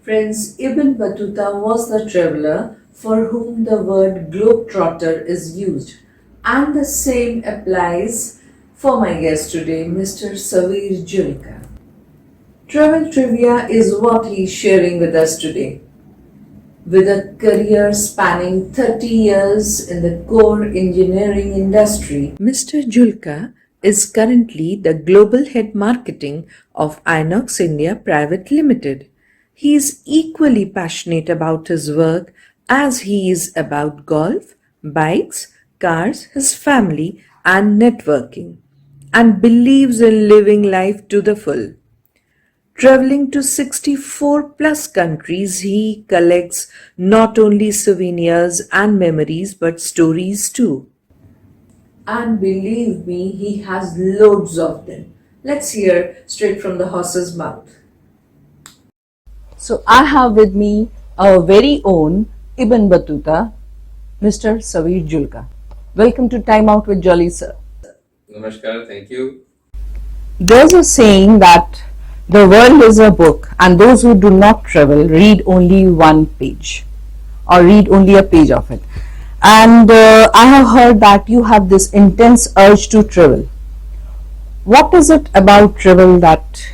Prince Ibn Battuta was the traveler for whom the word globetrotter is used, and the same applies for my guest today, Mr. Savir Julka. Travel trivia is what he's sharing with us today. With a career spanning 30 years in the core engineering industry, Mr. Julka is currently the global head marketing of Inox India Private Limited. He is equally passionate about his work as he is about golf, bikes, cars, his family, and networking, and believes in living life to the full. Traveling to 64 plus countries, he collects not only souvenirs and memories but stories too. And believe me, he has loads of them. Let's hear straight from the horse's mouth. So I have with me our very own Ibn Battuta, Mr. Savir Julka. Welcome to Time Out with Jolly Sir. Namaskar, thank you. There's a saying that the world is a book and those who do not travel read only one page or read only a page of it. And I have heard that you have this intense urge to travel. What is it about travel that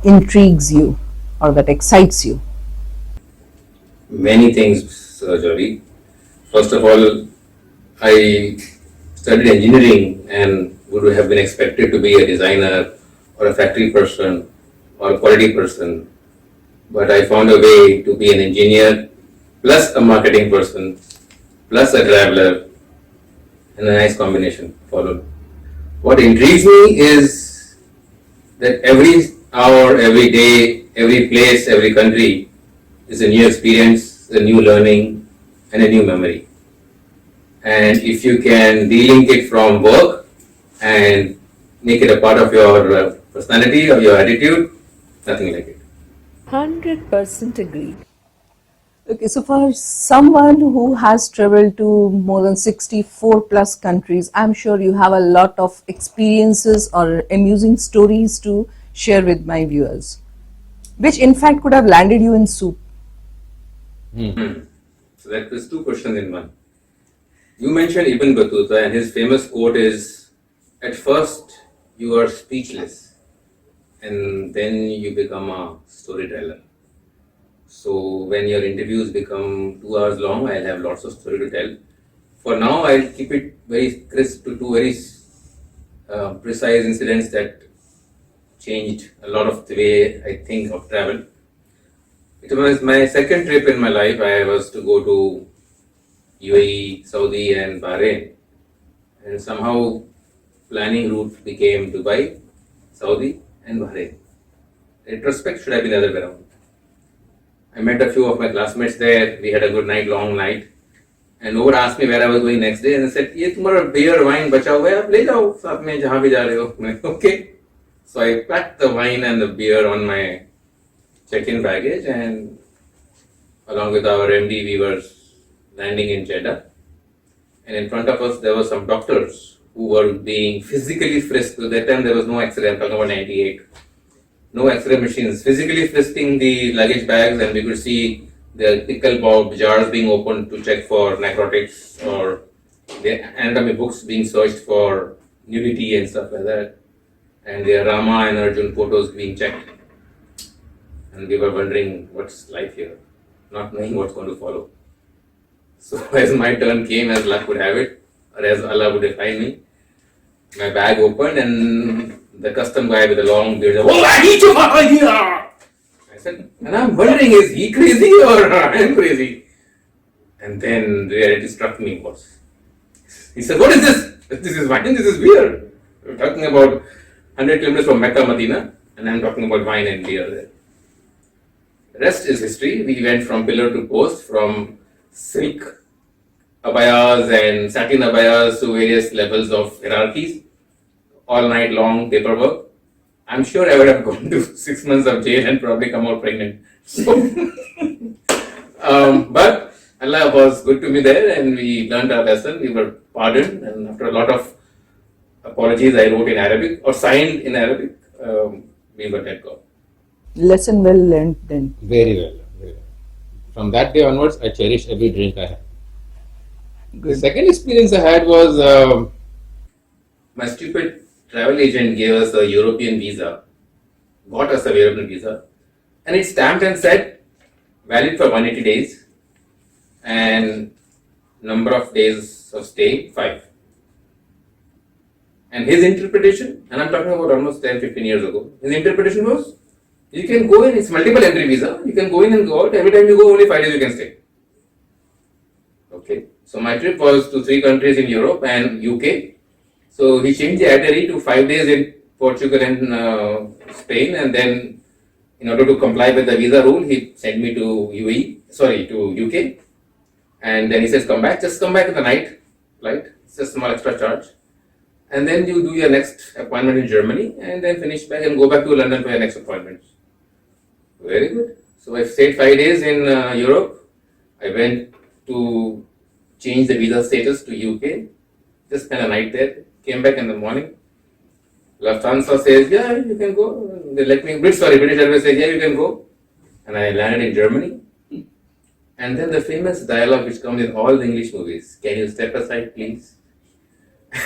intrigues you or that excites you? Many things, Sir Jolly. First of all, I studied engineering and would have been expected to be a designer or a factory person or a quality person. But I found a way to be an engineer plus a marketing person plus a traveler, and a nice combination followed. What intrigues me is that every hour, every day, every place, every country is a new experience, a new learning, and a new memory. And if you can de-link it from work and make it a part of your personality or your attitude, nothing like it. 100% agree. Okay, so for someone who has traveled to more than 64 plus countries, I'm sure you have a lot of experiences or amusing stories to share with my viewers, which in fact could have landed you in soup. So that was two questions in one. You mentioned Ibn Battuta, and his famous quote is, "At first you are speechless, and then you become a storyteller." So when your interviews become 2 hours long, I'll have lots of story to tell. For now, I'll keep it very crisp to two very precise incidents that changed a lot of the way I think of travel. It was my second trip in my life. I was to go to UAE, Saudi, and Bahrain, and somehow planning route became Dubai, Saudi, and Bahrain. In retrospect, should have been the other way around. I met a few of my classmates there. We had a good night, long night. And Noor asked me where I was going next day, and I said, "ये तुम्हारा beer, wine बचा हुआ है, आप ले जाओ साथ में जहाँ भी जा रहे हो." मैं, okay. So I packed the wine and the beer on my check-in baggage, and along with our MD, we were landing in Jeddah. And in front of us, there were some doctors who were being physically frisked. At that time, there was no X-ray. I'm talking about 98. No X-ray machines, physically frisking the luggage bags, and we could see the pickle bulb jars being opened to check for necrotics or the anatomy books being searched for nudity and stuff like that, and the Rama and Arjun photos being checked. And we were wondering what's life here, not knowing what's going to follow. So as my turn came, as luck would have it, or as Allah would define me, my bag opened and the custom guy with the long beard said, "Oh, I said, and I'm wondering, is he crazy or I'm crazy?" And then reality struck me. He said, "What is this? This is wine, this is beer." We're talking about 100 kilometers from Mecca, Medina, and I'm talking about wine and beer there. The rest is history. We went from pillar to post, from silk abayas and satin abayas to various levels of hierarchies. All night long paperwork. I'm sure I would have gone to 6 months of jail and probably come out pregnant. So, but Allah was good to me there, and we learned our lesson. We were pardoned, and after a lot of apologies, I wrote in Arabic or signed in Arabic. We were let go. Lesson well learned then. Very well. Very well. From that day onwards, I cherish every drink I have. The Good. second experience I had was my stupid travel agent gave us a European visa, got us a European visa, and it stamped and said valid for 180 days and number of days of stay 5. And his interpretation, and I'm talking about almost 10-15 years ago, his interpretation was you can go in, it's multiple entry visa, you can go in and go out, every time you go only 5 days you can stay. Okay, so my trip was to 3 countries in Europe and UK. So he changed the itinerary to 5 days in Portugal and Spain, and then in order to comply with the visa rule, he sent me to to UK, and then he says just come back in the night flight, it's just small extra charge, and then you do your next appointment in Germany, and then finish back and go back to London for your next appointment. Very good. So I stayed 5 days in Europe. I went to change the visa status to UK, just spent a night there, came back in the morning. Lufthansa says, yeah, you can go. They let me, British Airways says, yeah, you can go. And I landed in Germany. And then the famous dialogue which comes in all the English movies, can you step aside, please?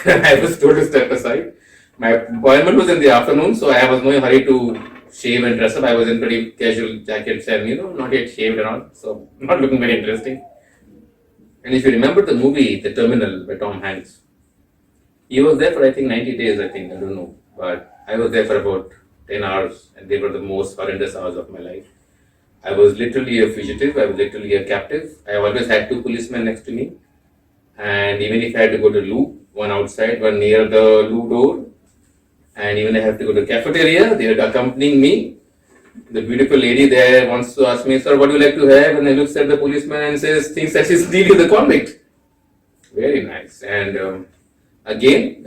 I was told to step aside. My appointment was in the afternoon, so I was no hurry to shave and dress up. I was in pretty casual jackets and, not yet shaved and all, so not looking very interesting. And if you remember the movie, The Terminal by Tom Hanks, he was there for I think 90 days, I don't know. But I was there for about 10 hours and they were the most horrendous hours of my life. I was literally a fugitive, I was literally a captive. I always had 2 policemen next to me. And even if I had to go to loo, one outside, one near the loo door, and even I have to go to cafeteria, they were accompanying me. The beautiful lady there wants to ask me, sir, what do you like to have? And I looks at the policeman and thinks that she's dealing with the convict. Very nice. And again,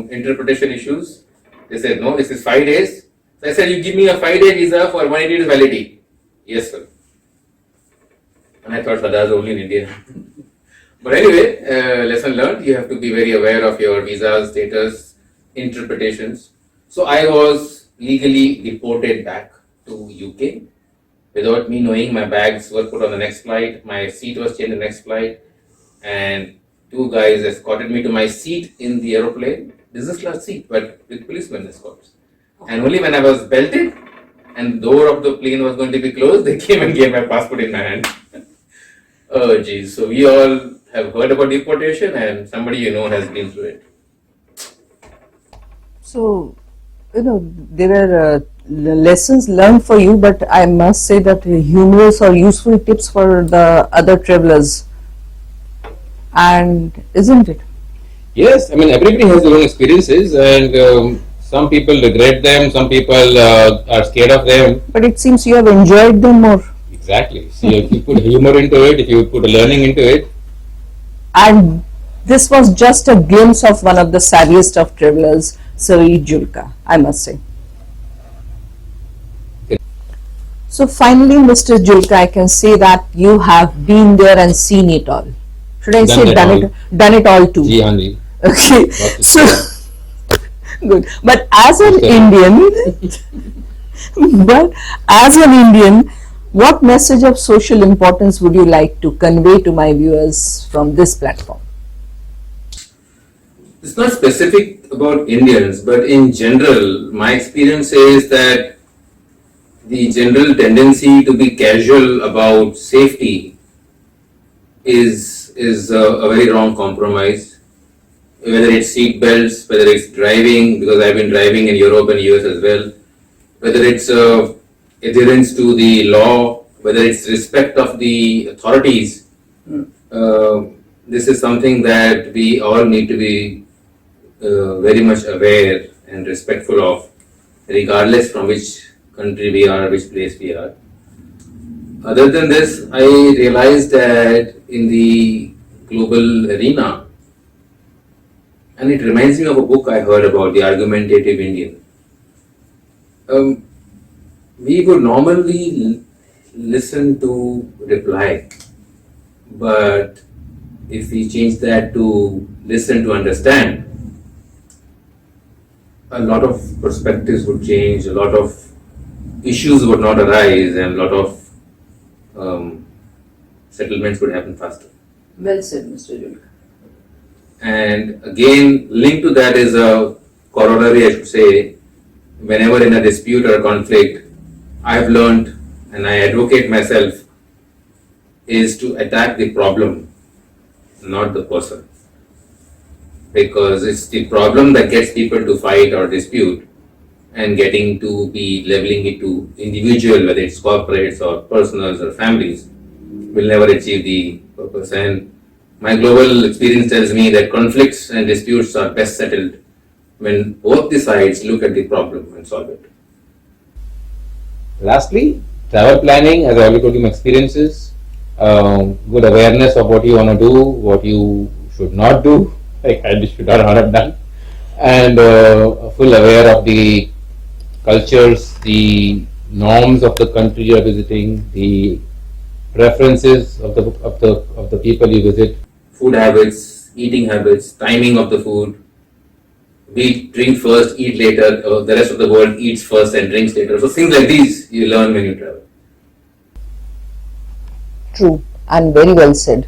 interpretation issues. They said, no, this is 5 days. So I said, you give me a 5-day visa for 180 days validity. Yes, sir. And I thought, that was only in India. But anyway, lesson learned, you have to be very aware of your visa status, interpretations. So I was legally deported back to UK without me knowing. My bags were put on the next flight, my seat was changed the next flight, and 2 guys escorted me to my seat in the aeroplane, business class seat, but with policemen escorts. And only when I was belted and the door of the plane was going to be closed, they came and gave my passport in my hand. Oh geez, so we all have heard about deportation and somebody has been through it. So, there were lessons learned for you, but I must say that humorous or useful tips for the other travelers. And isn't it? Yes, everybody has their own experiences, and some people regret them, some people are scared of them. But it seems you have enjoyed them more. Exactly. See, if you put humor into it, if you put learning into it. And this was just a glimpse of one of the savviest of travelers, Saveer Julka, I must say. So finally, Mr. Julka, I can say that you have been there and seen it all. Should I say done it all too? Ji, haan ji. Okay. So good. But as an Indian, what message of social importance would you like to convey to my viewers from this platform? It's not specific about Indians, but in general, my experience is that the general tendency to be casual about safety is a very wrong compromise. Whether it's seat belts, whether it's driving, because I've been driving in Europe and US as well, whether it's adherence to the law, whether it's respect of the authorities, this is something that we all need to be very much aware and respectful of, regardless from which country we are, which place we are. Other than this, I realized that in the global arena, and it reminds me of a book I heard about, The Argumentative Indian. We would normally listen to reply, but if we change that to listen to understand, a lot of perspectives would change, a lot of issues would not arise and a lot of settlements would happen faster. Well said, Mr. Julka. And again, linked to that is a corollary, I should say, whenever in a dispute or a conflict, I've learned and I advocate myself is to attack the problem, not the person. Because it's the problem that gets people to fight or dispute, and getting to be leveling it to individual, whether it's corporates or personals or families, will never achieve the purpose. And my global experience tells me that conflicts and disputes are best settled when both the sides look at the problem and solve it. Lastly, travel planning, as I already told you, my experiences, good awareness of what you want to do, what you should not do, like I should not have done, and full aware of the cultures, the norms of the country you are visiting, the preferences of the people you visit. Food habits, eating habits, timing of the food. We drink first, eat later. The rest of the world eats first and drinks later. So things like these you learn when you travel. True and very well said.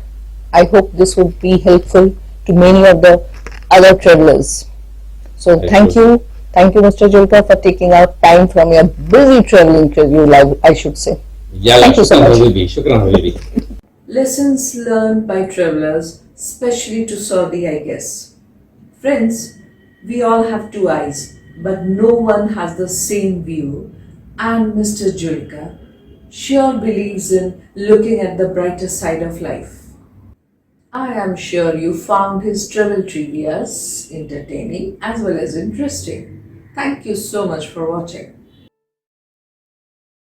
I hope this would be helpful to many of the other travelers. So thank you, Mr. Julka, for taking out time from your busy traveling schedule, I should say. Thank you so much. Shukran Habibi. Lessons learned by travelers, especially to Saudi, I guess. Friends, we all have two eyes, but no one has the same view. And Mr. Julka sure believes in looking at the brighter side of life. I am sure you found his travel trivias entertaining as well as interesting. Thank you so much for watching.